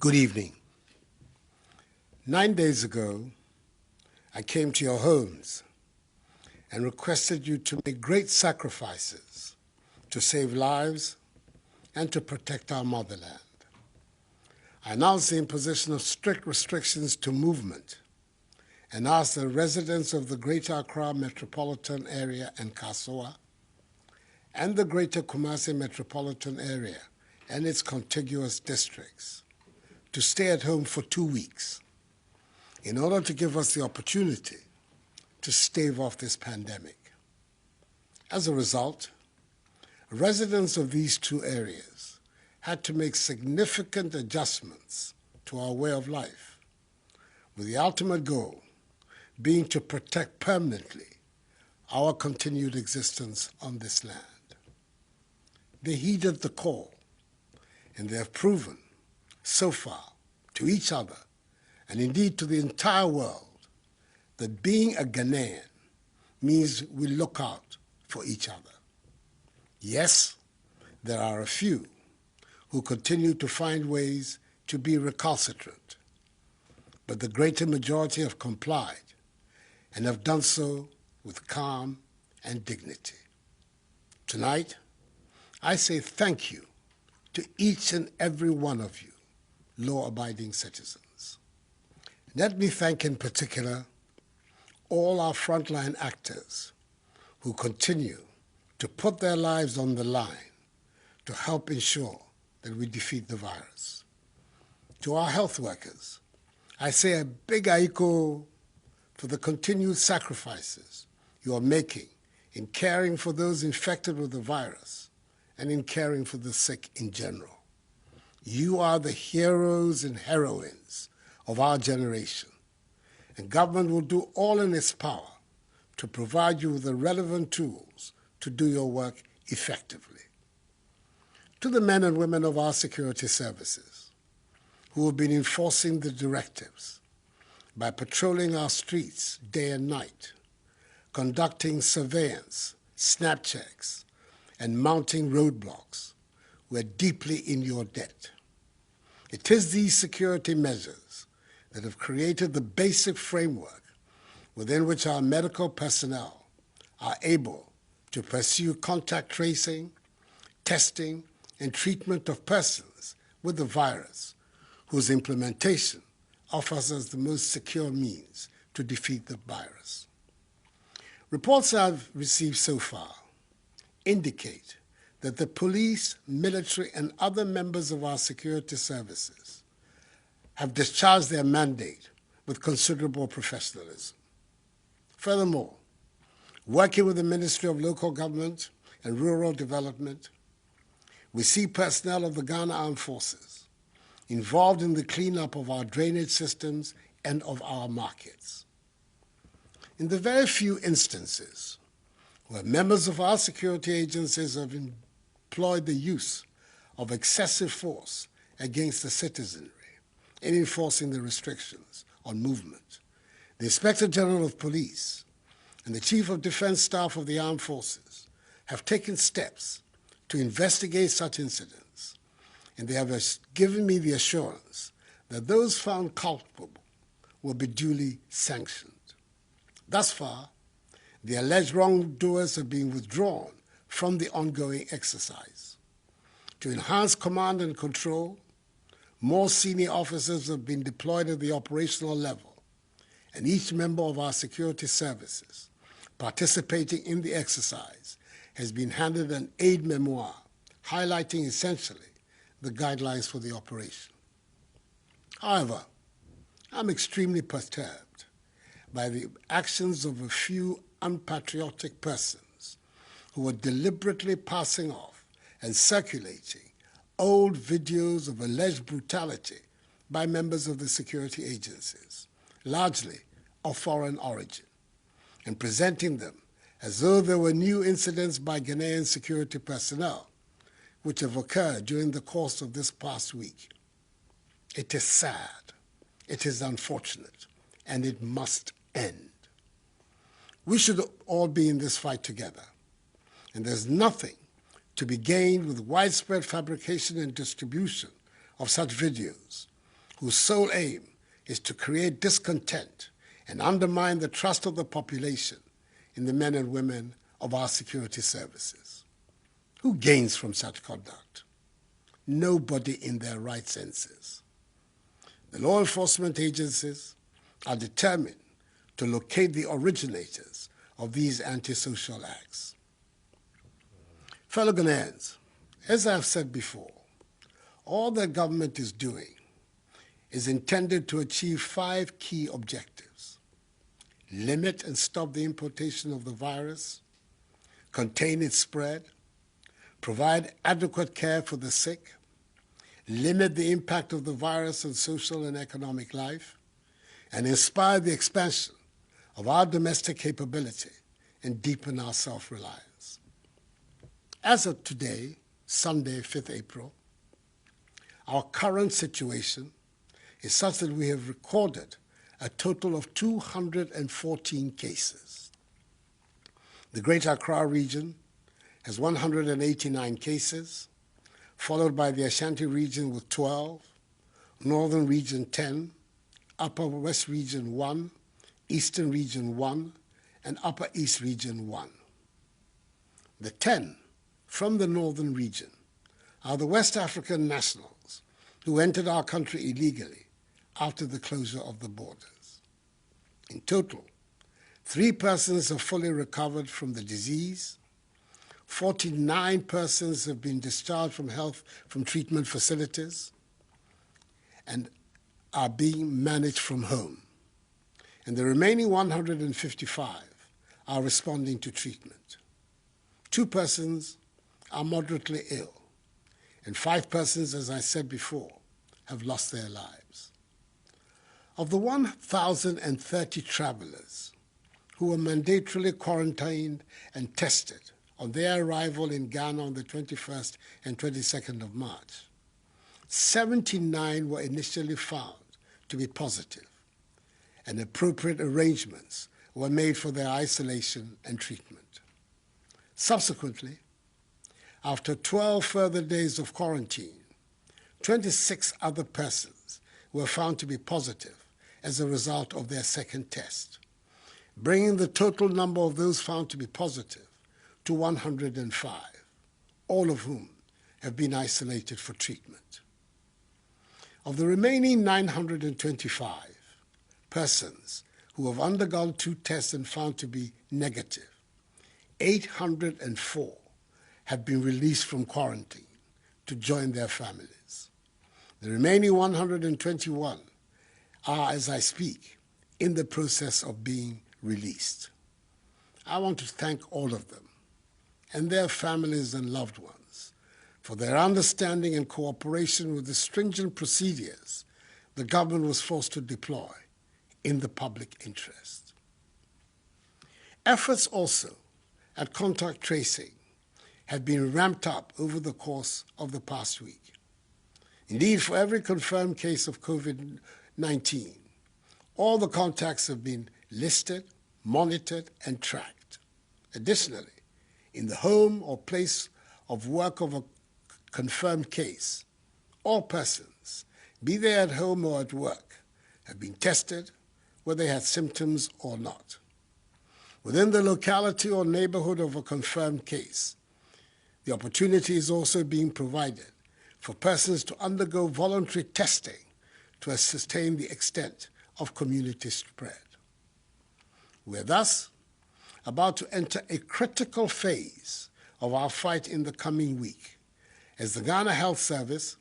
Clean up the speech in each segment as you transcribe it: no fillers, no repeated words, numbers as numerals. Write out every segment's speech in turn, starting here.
Good evening. 9 days ago, I came to your homes and requested you to make great sacrifices to save lives and to protect our motherland. I announced the imposition of strict restrictions to movement and asked the residents of the Greater Accra metropolitan area and Kasoa and the Greater Kumasi metropolitan area and its contiguous districts to stay at home for 2 weeks in order to give us the opportunity to stave off this pandemic. As a result, residents of these two areas had to make significant adjustments to our way of life, with the ultimate goal being to protect permanently our continued existence on this land. They heeded the call, and they have proven so far to each other, and indeed to the entire world, that being a Ghanaian means we look out for each other. Yes, there are a few who continue to find ways to be recalcitrant, but the greater majority have complied and have done so with calm and dignity. Tonight, I say thank you to each and every one of you, law-abiding citizens. Let me thank in particular all our frontline actors who continue to put their lives on the line to help ensure that we defeat the virus. To our health workers, I say a big aiko for the continued sacrifices you are making in caring for those infected with the virus and in caring for the sick in general. You are the heroes and heroines of our generation, and government will do all in its power to provide you with the relevant tools to do your work effectively. To the men and women of our security services who have been enforcing the directives by patrolling our streets day and night, conducting surveillance, snap checks, and mounting roadblocks, we're deeply in your debt. It is these security measures that have created the basic framework within which our medical personnel are able to pursue contact tracing, testing, and treatment of persons with the virus, whose implementation offers us the most secure means to defeat the virus. Reports I've received so far indicate that the police, military, and other members of our security services have discharged their mandate with considerable professionalism. Furthermore, working with the Ministry of Local Government and Rural Development, we see personnel of the Ghana Armed Forces involved in the cleanup of our drainage systems and of our markets. In the very few instances where members of our security agencies have employed the use of excessive force against the citizenry in enforcing the restrictions on movement, the Inspector General of Police and the Chief of Defense Staff of the Armed Forces have taken steps to investigate such incidents, and they have given me the assurance that those found culpable will be duly sanctioned. Thus far, the alleged wrongdoers have been withdrawn from the ongoing exercise. To enhance command and control, more senior officers have been deployed at the operational level, and each member of our security services participating in the exercise has been handed an aid memoir highlighting essentially the guidelines for the operation. However, I'm extremely perturbed by the actions of a few unpatriotic persons who are deliberately passing off and circulating old videos of alleged brutality by members of the security agencies, largely of foreign origin, and presenting them as though there were new incidents by Ghanaian security personnel which have occurred during the course of this past week. It is sad, it is unfortunate, and it must end. We should all be in this fight together, and there's nothing to be gained with widespread fabrication and distribution of such videos whose sole aim is to create discontent and undermine the trust of the population in the men and women of our security services. Who gains from such conduct? Nobody in their right senses. The law enforcement agencies are determined to locate the originators of these antisocial acts. Fellow Ghanaians, as I've said before, all the government is doing is intended to achieve 5 key objectives: limit and stop the importation of the virus, contain its spread, provide adequate care for the sick, limit the impact of the virus on social and economic life, and inspire the expansion of our domestic capability and deepen our self-reliance. As of today, Sunday, 5th April, our current situation is such that we have recorded a total of 214 cases. The Greater Accra region has 189 cases, followed by the Ashanti region with 12, Northern region 10, Upper West region 1, Eastern region 1, and Upper East region 1. The 10 from the Northern region are the West African nationals who entered our country illegally after the closure of the borders. In total, 3 persons have fully recovered from the disease, 49 persons have been discharged from treatment facilities and are being managed from home, and the remaining 155 are responding to treatment. 2 persons are moderately ill, and 5 persons, as I said before, have lost their lives. Of the 1,030 travelers who were mandatorily quarantined and tested on their arrival in Ghana on the 21st and 22nd of March, 79 were initially found to be positive, and appropriate arrangements were made for their isolation and treatment. Subsequently, after 12 further days of quarantine, 26 other persons were found to be positive as a result of their second test, bringing the total number of those found to be positive to 105, all of whom have been isolated for treatment. Of the remaining 925 persons who have undergone 2 tests and found to be negative, 804 have been released from quarantine to join their families. The remaining 121 are, as I speak, in the process of being released. I want to thank all of them and their families and loved ones for their understanding and cooperation with the stringent procedures the government was forced to deploy in the public interest. Efforts also at contact tracing have been ramped up over the course of the past week. Indeed, for every confirmed case of COVID-19, all the contacts have been listed, monitored, and tracked. Additionally, in the home or place of work of a confirmed case, all persons, be they at home or at work, have been tested whether they had symptoms or not. Within the locality or neighborhood of a confirmed case, the opportunity is also being provided for persons to undergo voluntary testing to ascertain the extent of community spread. We're thus about to enter a critical phase of our fight in the coming week, as the Ghana Health Service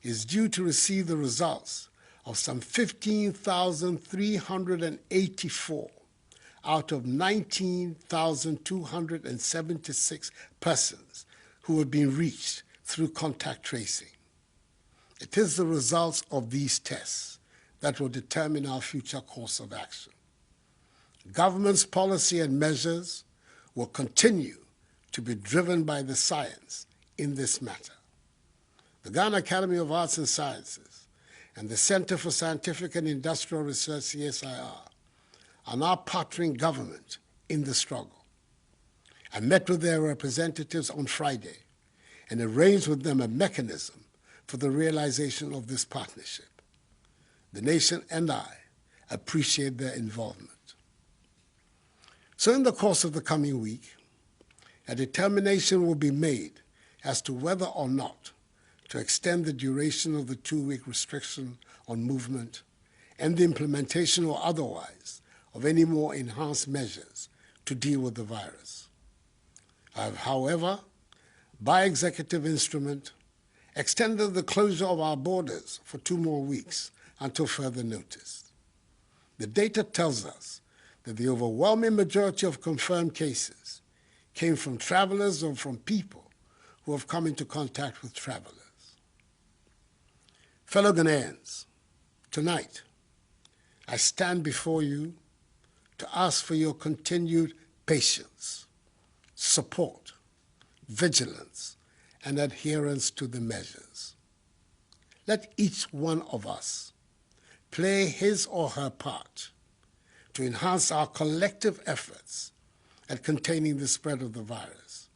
is due to receive the results of some 15,384 out of 19,276 persons who have been reached through contact tracing. It is the results of these tests that will determine our future course of action. Government's policy and measures will continue to be driven by the science in this matter. The Ghana Academy of Arts and Sciences and the Center for Scientific and Industrial Research, CSIR, are now partnering government in the struggle. I met with their representatives on Friday and arranged with them a mechanism for the realization of this partnership. the nation and I appreciate their involvement. So in the course of the coming week, a determination will be made as to whether or not to extend the duration of the 2-week restriction on movement and the implementation or otherwise of any more enhanced measures to deal with the virus. I have, however, by executive instrument, extended the closure of our borders for 2 more weeks until further notice. The data tells us that the overwhelming majority of confirmed cases came from travelers or from people who have come into contact with travelers. Fellow Ghanaians, tonight I stand before you to ask for your continued patience, support, vigilance, and adherence to the measures. Let each one of us play his or her part to enhance our collective efforts at containing the spread of the virus,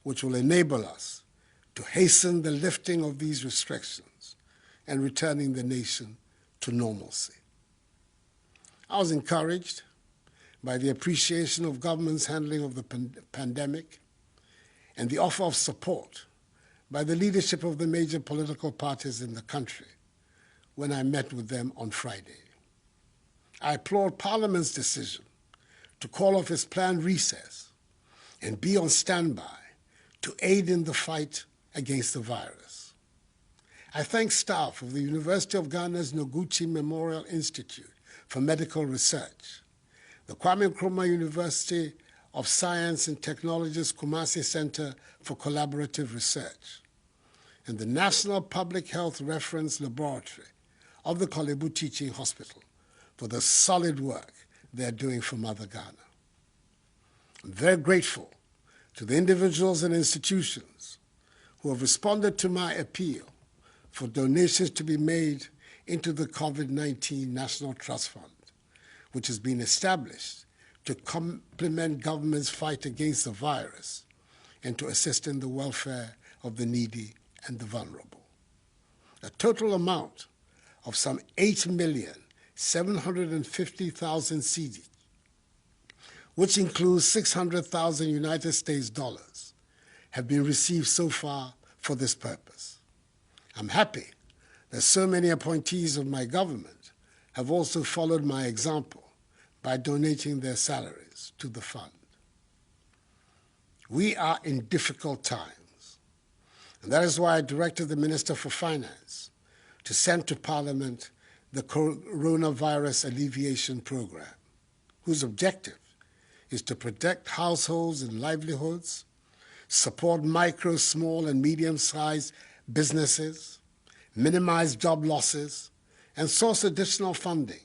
which will enable us to hasten the lifting of these restrictions and returning the nation to normalcy. I was encouraged by the appreciation of government's handling of the pandemic and the offer of support by the leadership of the major political parties in the country when I met with them on Friday. I applaud Parliament's decision to call off its planned recess and be on standby to aid in the fight against the virus. I thank staff of the University of Ghana's Noguchi Memorial Institute for Medical Research, the Kwame Nkrumah University of Science and Technology's Kumasi Center for Collaborative Research, and the National Public Health Reference Laboratory of the Kolebu Teaching Hospital for the solid work they are doing for Mother Ghana. I'm very grateful to the individuals and institutions who have responded to my appeal for donations to be made into the COVID-19 National Trust Fund, which has been established to complement government's fight against the virus and to assist in the welfare of the needy and the vulnerable. A total amount of some 8,750,000 cedi, which includes 600,000 United States dollars, have been received so far for this purpose. I'm happy that so many appointees of my government have also followed my example by donating their salaries to the fund. We are in difficult times, and that is why I directed the Minister for Finance to send to Parliament the Coronavirus Alleviation Program, whose objective is to protect households and livelihoods, support micro, small, and medium-sized businesses, minimize job losses, and source additional funding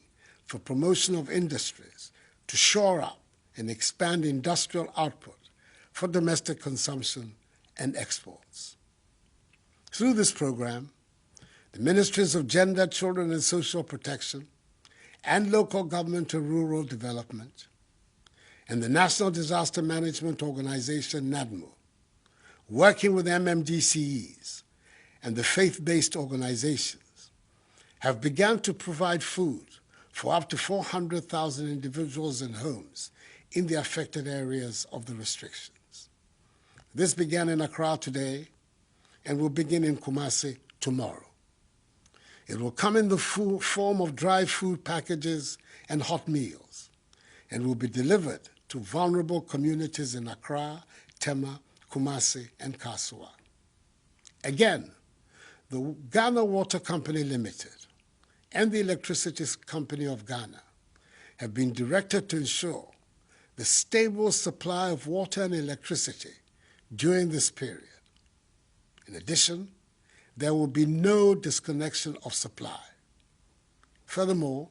for promotion of industries to shore up and expand industrial output for domestic consumption and exports. Through this program, the Ministries of Gender, Children and Social Protection, and Local Government and Rural Development, and the National Disaster Management Organization, NADMO, working with MMDCEs and the faith-based organizations, have begun to provide food for up to 400,000 individuals and homes in the affected areas of the restrictions. This began in Accra today and will begin in Kumasi tomorrow. It will come in the form of dry food packages and hot meals, and will be delivered to vulnerable communities in Accra, Tema, Kumasi, and Kasua. Again, the Ghana Water Company Limited and the Electricity Company of Ghana have been directed to ensure the stable supply of water and electricity during this period. In addition, there will be no disconnection of supply. Furthermore,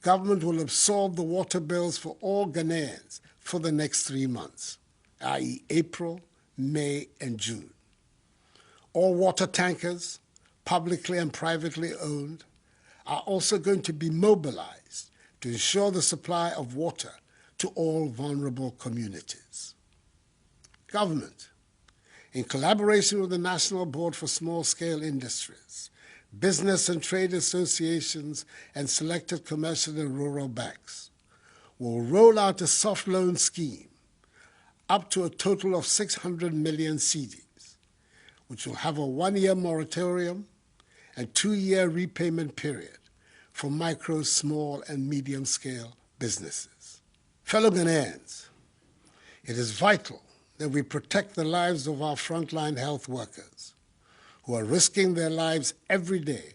government will absorb the water bills for all Ghanaians for the next 3 months, i.e. April, May, and June. All water tankers, publicly and privately owned, are also going to be mobilized to ensure the supply of water to all vulnerable communities. Government, in collaboration with the National Board for Small-Scale Industries, business and trade associations, and selected commercial and rural banks will roll out a soft loan scheme up to a total of 600 million cedis, which will have a 1-year moratorium and 2-year repayment period for micro, small, and medium-scale businesses. Fellow Ghanaians, it is vital that we protect the lives of our frontline health workers who are risking their lives every day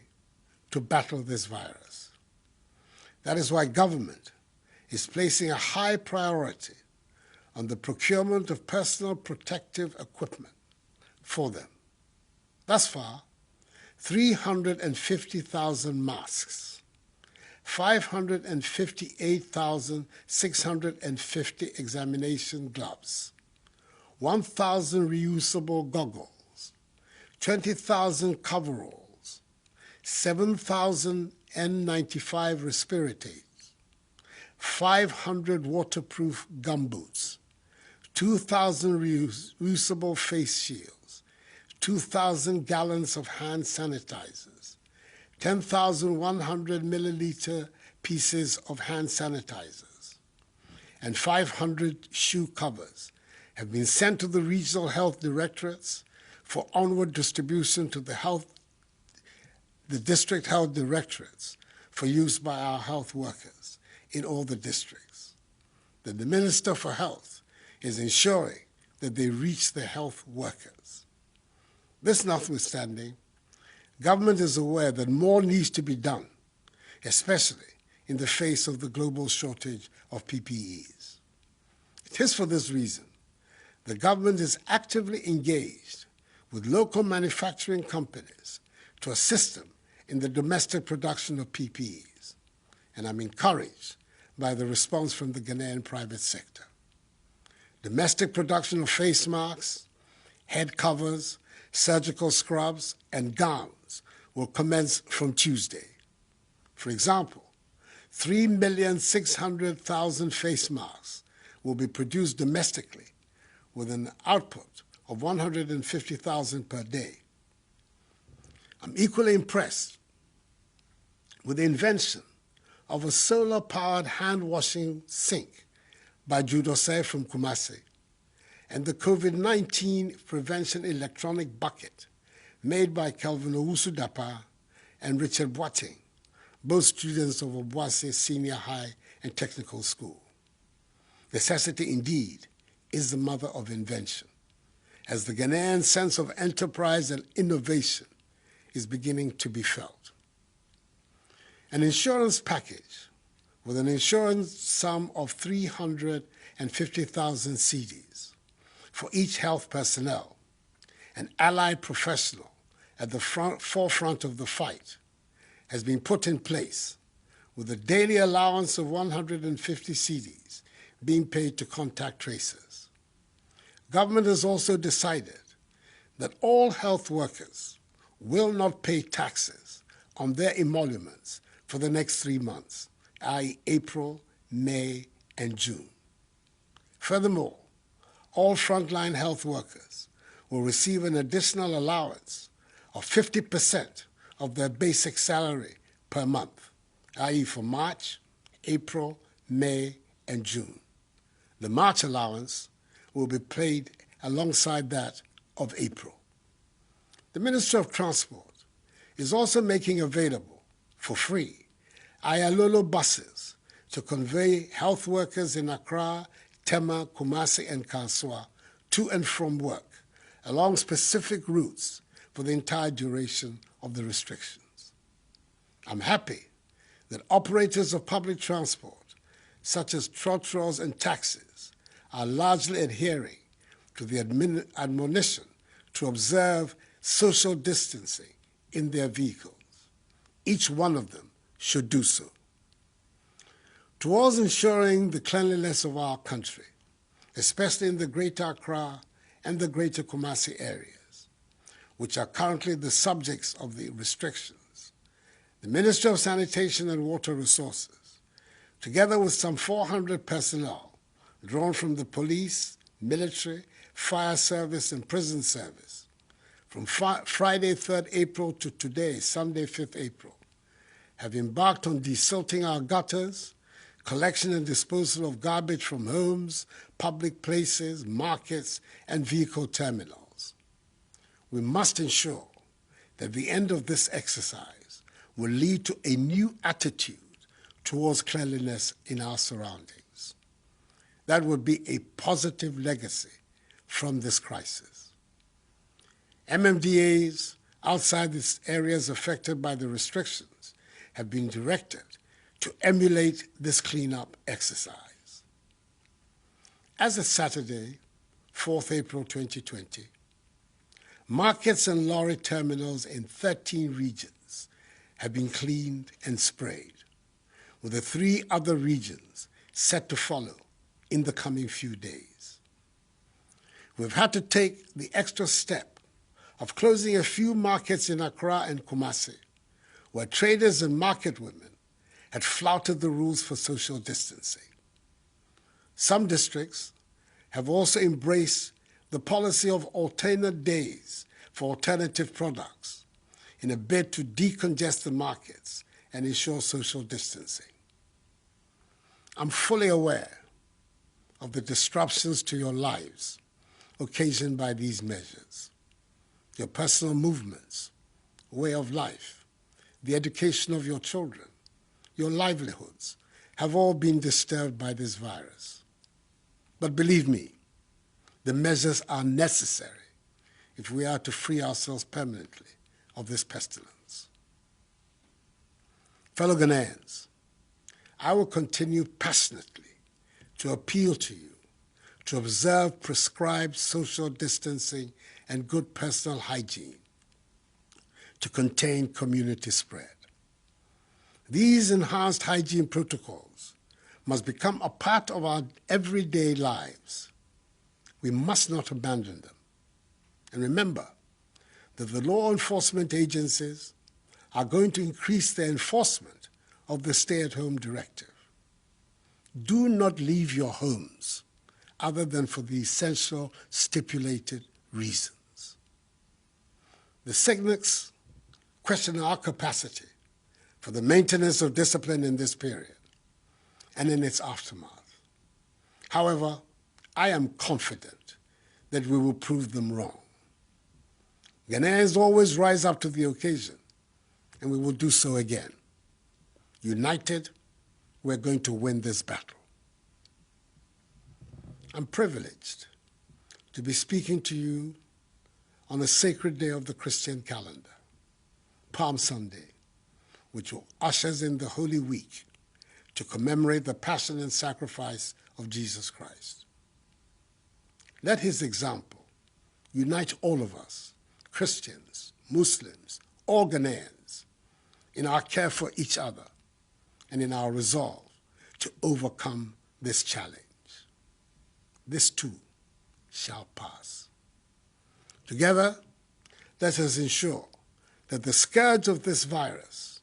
to battle this virus. That is why government is placing a high priority on the procurement of personal protective equipment for them. Thus far, 350,000 masks, 558,650 examination gloves, 1,000 reusable goggles, 20,000 coveralls, 7,000 N95 respirators, 500 waterproof gumboots, 2,000 reusable face shields, 2,000 gallons of hand sanitizers, 10,100 milliliter pieces of hand sanitizers, and 500 shoe covers have been sent to the regional health directorates for onward distribution to the district health directorates for use by our health workers in all the districts. That the Minister for Health is ensuring that they reach the health workers. This notwithstanding, government is aware that more needs to be done, especially in the face of the global shortage of PPEs. It is for this reason the government is actively engaged with local manufacturing companies to assist them in the domestic production of PPEs, and I'm encouraged by the response from the Ghanaian private sector. Domestic production of face masks, head covers, surgical scrubs, and gowns will commence from Tuesday. For example, 3,600,000 face masks will be produced domestically with an output of 150,000 per day. I'm equally impressed with the invention of a solar-powered hand-washing sink by Judose from Kumasi, and the COVID-19 prevention electronic bucket made by Kelvin Owusu-Dapa and Richard Boateng, both students of Obuasi Senior High and Technical School. Necessity, indeed, is the mother of invention, as the Ghanaian sense of enterprise and innovation is beginning to be felt. An insurance package with an insurance sum of 350,000 cedis for each health personnel and allied professional at the forefront of the fight has been put in place, with a daily allowance of 150 cedis being paid to contact tracers. Government has also decided that all health workers will not pay taxes on their emoluments for the next 3 months, i.e. April, May, and June. Furthermore, all frontline health workers will receive an additional allowance of 50% of their basic salary per month, i.e. for March, April, May, and June. The March allowance will be paid alongside that of April. The Ministry of Transport is also making available, for free, Ayalolo buses to convey health workers in Accra, Tema, Kumasi, and Kasoa to and from work along specific routes for the entire duration of the restrictions. I'm happy that operators of public transport, such as trotros and taxis, are largely adhering to the admonition to observe social distancing in their vehicles. Each one of them should do so. Towards ensuring the cleanliness of our country, especially in the Greater Accra and the Greater Kumasi areas, which are currently the subjects of the restrictions, the Ministry of Sanitation and Water Resources, together with some 400 personnel drawn from the police, military, fire service, and prison service, from Friday 3rd April to today, Sunday 5th April, have embarked on desilting our gutters, collection and disposal of garbage from homes, public places, markets, and vehicle terminals. We must ensure that the end of this exercise will lead to a new attitude towards cleanliness in our surroundings. That would be a positive legacy from this crisis. MMDAs outside the areas affected by the restrictions have been directed to emulate this cleanup exercise. As of Saturday, 4th April 2020, markets and lorry terminals in 13 regions have been cleaned and sprayed, with the 3 other regions set to follow in the coming few days. We've had to take the extra step of closing a few markets in Accra and Kumasi, where traders and market women had flouted the rules for social distancing. Some districts have also embraced the policy of alternate days for alternative products in a bid to decongest the markets and ensure social distancing. I'm fully aware of the disruptions to your lives occasioned by these measures. Your personal movements, way of life, the education of your children, your livelihoods have all been disturbed by this virus. But believe me, the measures are necessary if we are to free ourselves permanently of this pestilence. Fellow Ghanaians, I will continue passionately to appeal to you to observe prescribed social distancing and good personal hygiene to contain community spread. These enhanced hygiene protocols must become a part of our everyday lives. We must not abandon them. And remember that the law enforcement agencies are going to increase their enforcement of the stay-at-home directive. Do not leave your homes other than for the essential stipulated reasons. The cynics question our capacity for the maintenance of discipline in this period and in its aftermath. However, I am confident that we will prove them wrong. Ghanaians always rise up to the occasion, and we will do so again. United, we're going to win this battle. I'm privileged to be speaking to you on a sacred day of the Christian calendar, Palm Sunday, which ushers in the Holy Week to commemorate the passion and sacrifice of Jesus Christ. Let his example unite all of us, Christians, Muslims, all Ghanaians, in our care for each other and in our resolve to overcome this challenge. This too shall pass. Together, let us ensure that the scourge of this virus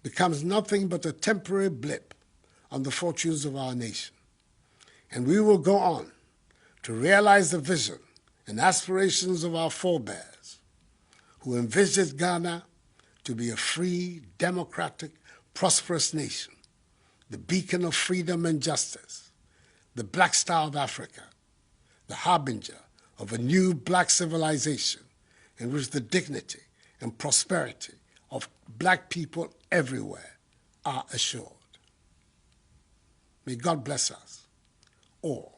becomes nothing but a temporary blip on the fortunes of our nation. And we will go on to realize the vision and aspirations of our forebears who envisaged Ghana to be a free, democratic, prosperous nation, the beacon of freedom and justice, the Black Star of Africa, the harbinger of a new black civilization in which the dignity and prosperity of black people everywhere are assured. May God bless us all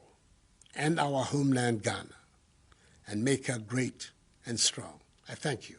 and our homeland Ghana and make her great and strong. I thank you.